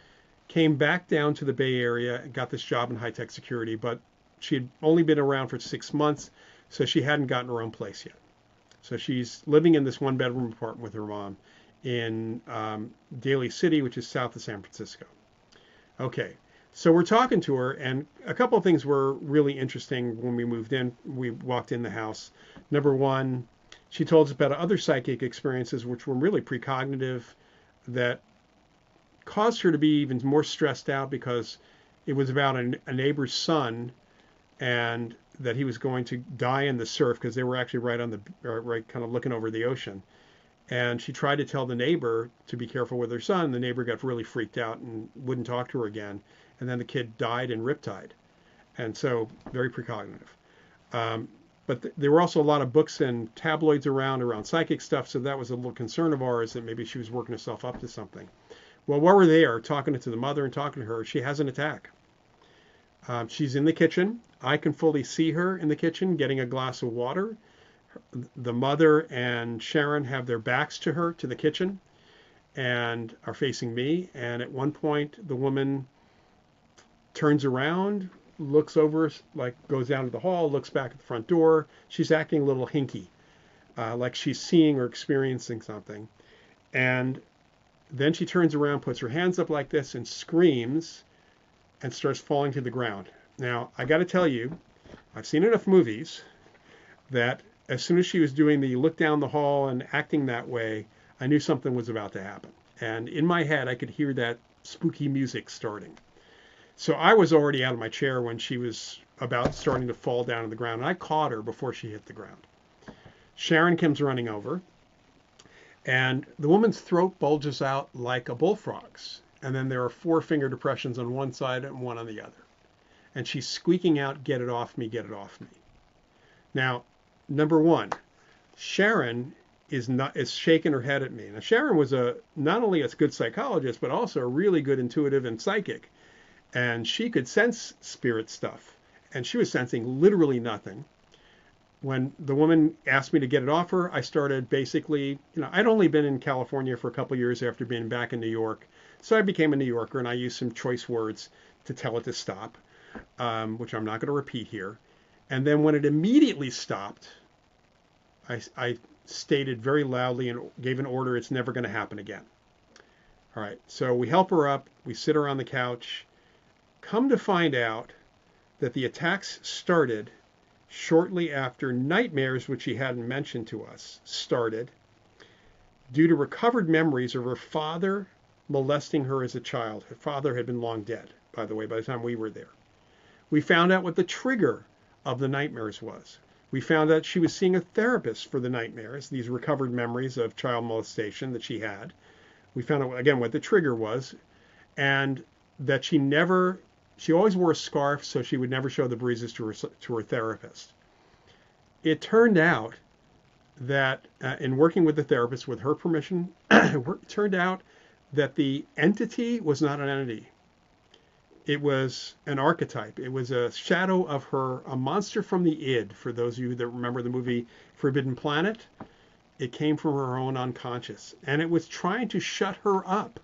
Came back down to the Bay Area and got this job in high-tech security, but she had only been around for 6 months, so she hadn't gotten her own place yet. So she's living in this one-bedroom apartment with her mom in Daly City, which is south of San Francisco. Okay, so we're talking to her, and a couple of things were really interesting when we moved in. We walked in the house. Number one, she told us about other psychic experiences, which were really precognitive, that caused her to be even more stressed out because it was about a neighbor's son and that he was going to die in the surf because they were actually right kind of looking over the ocean. And she tried to tell the neighbor to be careful with her son. The neighbor got really freaked out and wouldn't talk to her again. And then the kid died in riptide. And so very precognitive. But there were also a lot of books and tabloids around psychic stuff. So that was a little concern of ours that maybe she was working herself up to something. Well, while we're there, talking to the mother and talking to her, she has an attack. She's in the kitchen. I can fully see her in the kitchen getting a glass of water. The mother and Sharon have their backs to her, to the kitchen, and are facing me. And at one point, the woman turns around, looks over, like goes down to the hall, looks back at the front door. She's acting a little hinky, like she's seeing or experiencing something. And then she turns around, puts her hands up like this, and screams and starts falling to the ground. Now, I got to tell you, I've seen enough movies that as soon as she was doing the look down the hall and acting that way, I knew something was about to happen. And in my head, I could hear that spooky music starting. So I was already out of my chair when she was about starting to fall down to the ground. And I caught her before she hit the ground. Sharon comes running over. And the woman's throat bulges out like a bullfrog's. And then there are 4 finger depressions on one side and 1 on the other. And she's squeaking out, "Get it off me, get it off me." Now, number one, Sharon is shaking her head at me. Now, Sharon was not only a good psychologist, but also a really good intuitive and psychic. And she could sense spirit stuff. And she was sensing literally nothing. When the woman asked me to get it off her, I started basically, I'd only been in California for a couple of years after being back in New York. So I became a New Yorker, and I used some choice words to tell it to stop, which I'm not going to repeat here. And then when it immediately stopped, I stated very loudly and gave an order, it's never going to happen again. All right, so we help her up. We sit her on the couch. Come to find out that the attacks started shortly after nightmares, which she hadn't mentioned to us, started due to recovered memories of her father molesting her as a child. Her father had been long dead, by the way, by the time we were there. We found out what the trigger of the nightmares was. We found out she was seeing a therapist for the nightmares, these recovered memories of child molestation that she had. We found out again what the trigger was, and that she always wore a scarf so she would never show the bruises to her therapist. It turned out that in working with the therapist with her permission, it turned out that the entity was not an entity. It was an archetype. It was a shadow of her, a monster from the id. For those of you that remember the movie Forbidden Planet, it came from her own unconscious. And it was trying to shut her up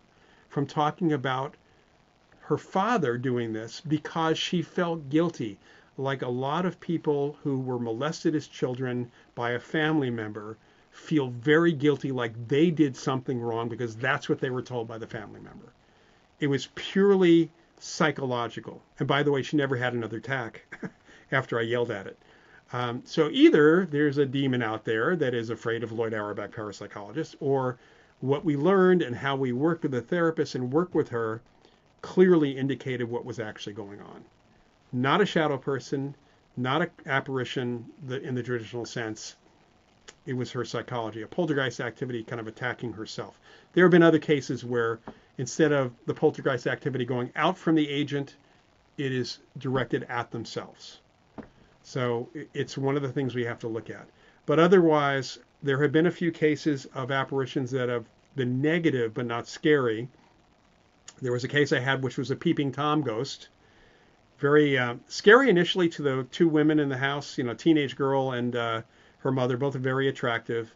from talking about her father doing this because she felt guilty. Like a lot of people who were molested as children by a family member feel very guilty, like they did something wrong because that's what they were told by the family member. It was purely psychological. And by the way, she never had another attack after I yelled at it. So either there's a demon out there that is afraid of Lloyd Auerbach, parapsychologist, or what we learned and how we worked with the therapist and worked with her clearly indicated what was actually going on. Not a shadow person, not an apparition in the traditional sense. It was her psychology, a poltergeist activity kind of attacking herself. There have been other cases where instead of the poltergeist activity going out from the agent, it is directed at themselves. So it's one of the things we have to look at. But otherwise, there have been a few cases of apparitions that have been negative but not scary. There was a case I had which was a peeping Tom ghost. Very scary initially to the two women in the house, teenage girl and her mother, both very attractive.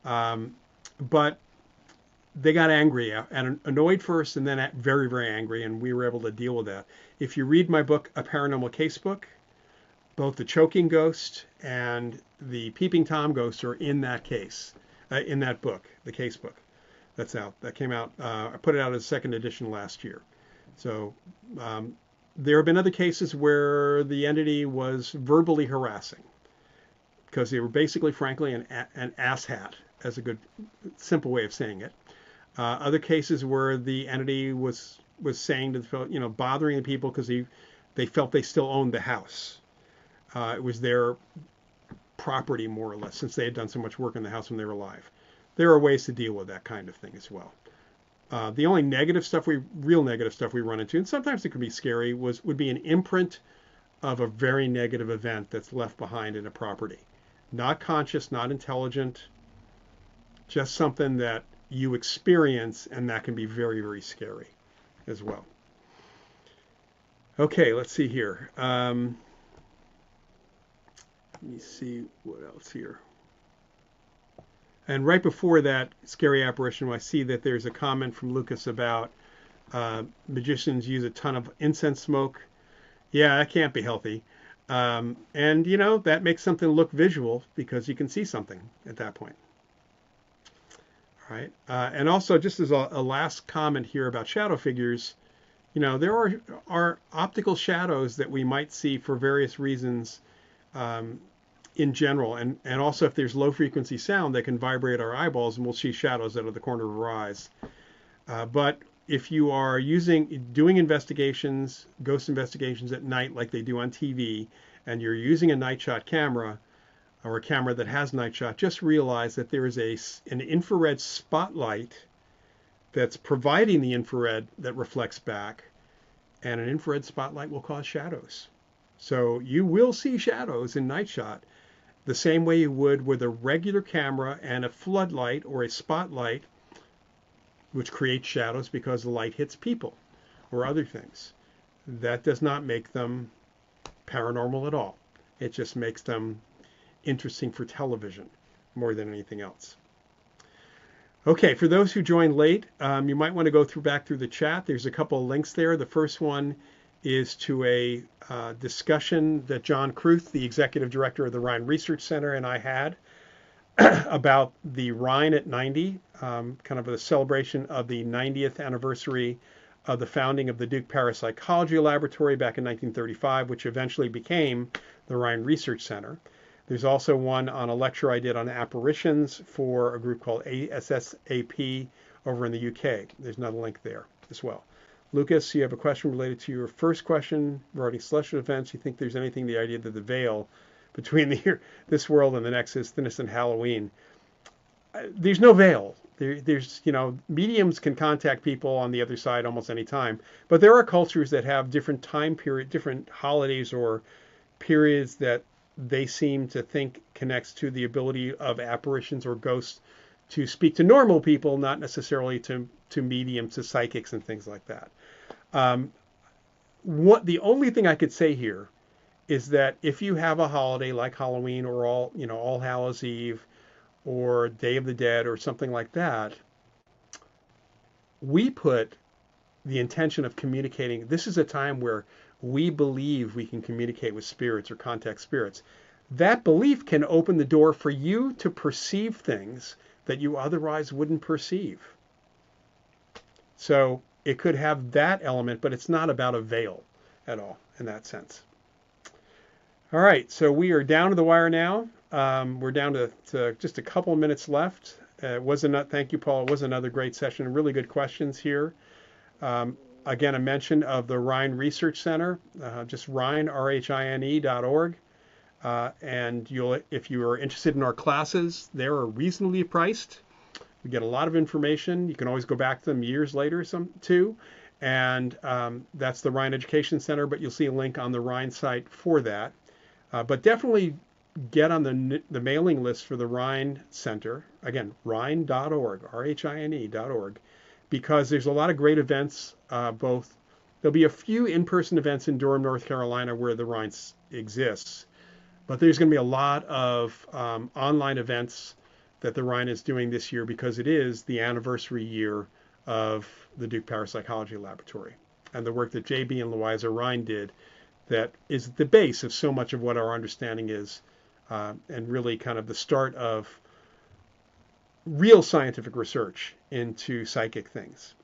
But they got angry and annoyed first and then very, very angry, and we were able to deal with that. If you read my book, A Paranormal Casebook, both the choking ghost and the peeping Tom ghost are in that case, in that book, the case book. That's out. That came out. I put it out as a second edition last year. So there have been other cases where the entity was verbally harassing because they were basically, frankly, an asshat, as a good, simple way of saying it. Other cases where the entity was saying to the, bothering the people because they felt they still owned the house. It was their property, more or less, since they had done so much work in the house when they were alive. There are ways to deal with that kind of thing as well. The only real negative stuff we run into, and sometimes it could be scary, would be an imprint of a very negative event that's left behind in a property. Not conscious, not intelligent, just something that you experience, and that can be very, very scary as well. Okay, let's see here. Let me see what else here. And right before that scary apparition, I see that there's a comment from Lucas about magicians use a ton of incense smoke. Yeah, that can't be healthy. And, that makes something look visual because you can see something at that point. All right. And also, just as a last comment here about shadow figures, there are optical shadows that we might see for various reasons in general. And also, if there's low frequency sound that can vibrate our eyeballs, and we'll see shadows out of the corner of our eyes. But if you are doing investigations, ghost investigations at night like they do on TV, and you're using a night shot camera or a camera that has night shot, just realize that there is an infrared spotlight that's providing the infrared that reflects back, and an infrared spotlight will cause shadows. So you will see shadows in night shot the same way you would with a regular camera and a floodlight or a spotlight, which creates shadows because the light hits people or other things. That does not make them paranormal at all. It just makes them interesting for television more than anything else. Okay, for those who joined late, you might want to go back through the chat. There's a couple of links there. The first one is to a discussion that John Kruth, the executive director of the Rhine Research Center, and I had about the Rhine at 90, kind of a celebration of the 90th anniversary of the founding of the Duke Parapsychology Laboratory back in 1935, which eventually became the Rhine Research Center. There's also one on a lecture I did on apparitions for a group called ASSAP over in the UK. There's another link there as well. Lucas, you have a question related to your first question regarding celestial events. You think there's anything, the idea that the veil between this world and the next is thinnest than Halloween? There's no veil. there's, mediums can contact people on the other side almost any time, but there are cultures that have different different holidays or periods that they seem to think connects to the ability of apparitions or ghosts to speak to normal people, not necessarily to mediums, to psychics and things like that. The only thing I could say here is that if you have a holiday like Halloween or All Hallows Eve or Day of the Dead or something like that, we put the intention of communicating. This is a time where we believe we can communicate with spirits or contact spirits. That belief can open the door for you to perceive things that you otherwise wouldn't perceive. So it could have that element, but it's not about a veil at all in that sense. All right, so we are down to the wire now. We're down to just a couple of minutes left. Thank you, Paul. It was another great session. Really good questions here. Again, a mention of the Rhine Research Center, just Rhine, RHINE.org. And if you are interested in our classes, they are reasonably priced. We get a lot of information. You can always go back to them years later, too. And that's the Rhine Education Center, but you'll see a link on the Rhine site for that. But definitely get on the mailing list for the Rhine Center. Again, rhine.org, RHINE.org, because there's a lot of great events. There'll be a few in-person events in Durham, North Carolina, where the Rhine exists. But there's going to be a lot of online events that the Rhine is doing this year because it is the anniversary year of the Duke Parapsychology Laboratory and the work that J.B. and Louisa Rhine did that is the base of so much of what our understanding is, and really kind of the start of real scientific research into psychic things.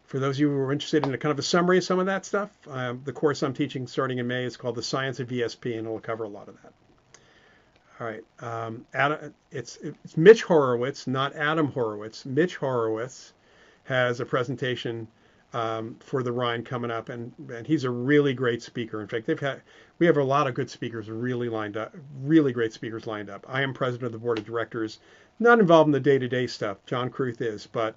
For those of you who are interested in a kind of a summary of some of that stuff, the course I'm teaching starting in May is called The Science of ESP, and it'll cover a lot of that. All right. It's Mitch Horowitz, not Adam Horowitz. Mitch Horowitz has a presentation for the Rhine coming up, and he's a really great speaker. In fact, we have a lot of good speakers really lined up, really great speakers lined up. I am president of the board of directors, not involved in the day-to-day stuff. John Kruth is, but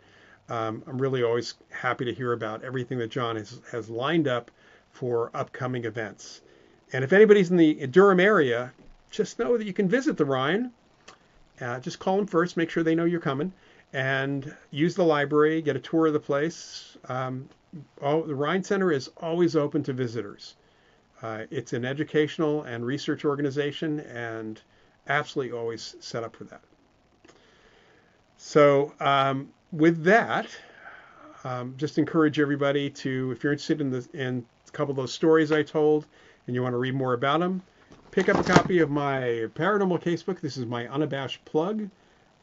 I'm really always happy to hear about everything that John has lined up for upcoming events. And if anybody's in the Durham area, just know that you can visit the Rhine. Just call them first, make sure they know you're coming, and use the library, get a tour of the place. The Rhine Center is always open to visitors. It's an educational and research organization and absolutely always set up for that. So with that, just encourage everybody to, if you're interested in a couple of those stories I told and you want to read more about them, pick up a copy of my Paranormal Casebook. This is my unabashed plug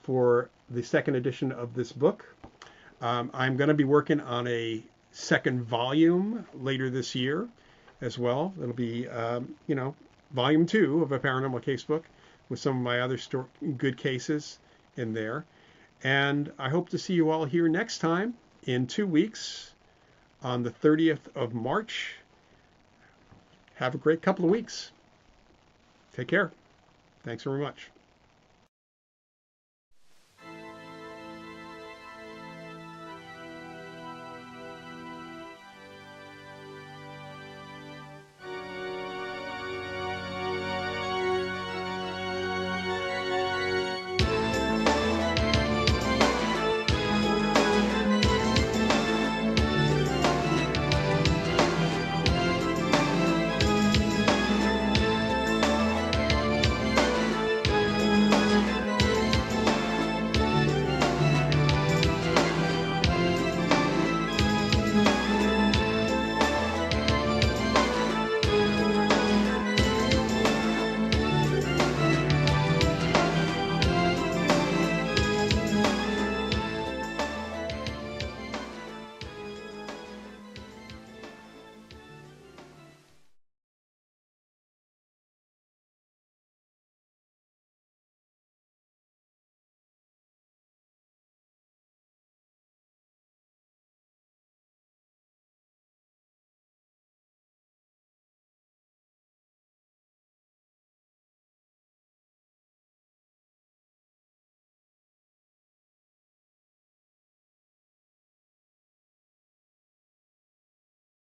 for the second edition of this book. I'm going to be working on a second volume later this year as well. It'll be, volume 2 of a Paranormal Casebook with some of my other good cases in there. And I hope to see you all here next time in 2 weeks on the 30th of March. Have a great couple of weeks. Take care. Thanks very much.